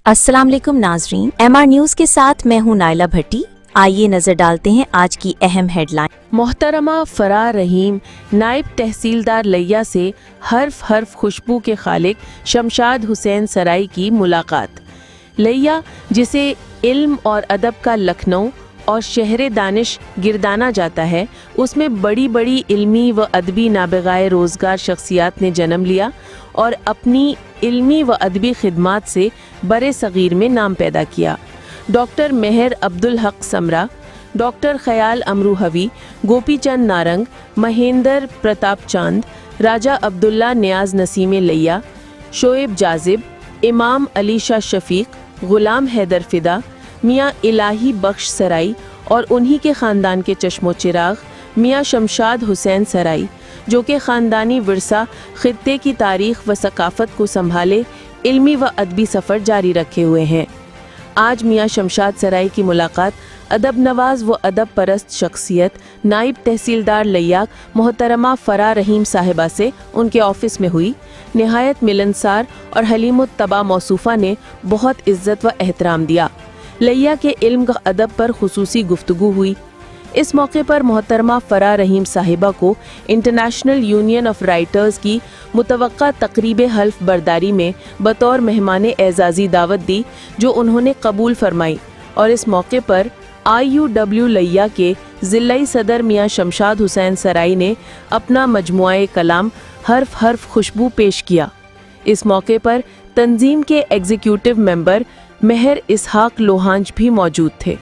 अस्सलाम वालेकुम नाजरीन, MR न्यूज़ के साथ मैं हूं नाइला भट्टी। आइए नजर डालते हैं आज की अहम हेडलाइन। मोहतरमा फरार रहीम नायब तहसीलदार लिया से हर्फ खुशबू के खालिक शमशाद हुसैन सराई की मुलाकात। लिया, जिसे इल्म और अदब का लखनऊ और शहर दानिश गिरदाना जाता है, उसमें बड़ी बड़ी इल्मी व अदबी नाबगाए रोज़गार शख्सियात ने जन्म लिया और अपनी इल्मी व अदबी खिदमात से बरे सगीर में नाम पैदा किया। डॉक्टर मेहर अब्दुल हक समरा, डॉक्टर ख्याल अमरूहवी, गोपी चंद नारंग, महेंद्र प्रताप चांद, राजा अब्दुल्ला नियाज नसीम लिया, शोएब जाजिब, इमाम अली शाह शफीक, गुलाम हैदर फिदा, मियाँ इलाही बख्श सराई और उन्हीं के ख़ानदान के चश्मो चिराग मियाँ शमशाद हुसैन सराई, जो कि ख़ानदानी विरसा खित्ते की तारीख़ व सकाफ़त को संभाले इल्मी व अदबी सफ़र जारी रखे हुए हैं। आज मियाँ शमशाद सराई की मुलाकात अदब नवाज व अदब परस्त शख्सियत नायब तहसीलदार लिया मोहतरमा फरार रहीम साहिबा से उनके ऑफिस में हुई। नहायत मिलनसार और हलीमुत्तबा मौसूफ़ा ने बहुत इज़्ज़त व एहतराम दिया। लिया के इल्म व अदब पर खुसूसी गुफ्तगू हुई। इस मौके पर मोहतरमा फरार रहीम साहिबा को इंटरनेशनल यूनियन ऑफ राइटर्स की मुतवक्का तकरीब हल्फ बरदारी में बतौर मेहमान एजाज़ी दावत दी, जो उन्होंने कबूल फरमाई। और इस मौके पर IUW लिया के ज़िलाई सदर मियाँ शमशाद हुसैन सराई ने अपना मजमुआए कलाम हर्फ खुशबू पेश किया। इस मौके पर तंजीम के एग्जीक्यूटिव मेंबर मेहर इसहाक लोहांज भी मौजूद थे।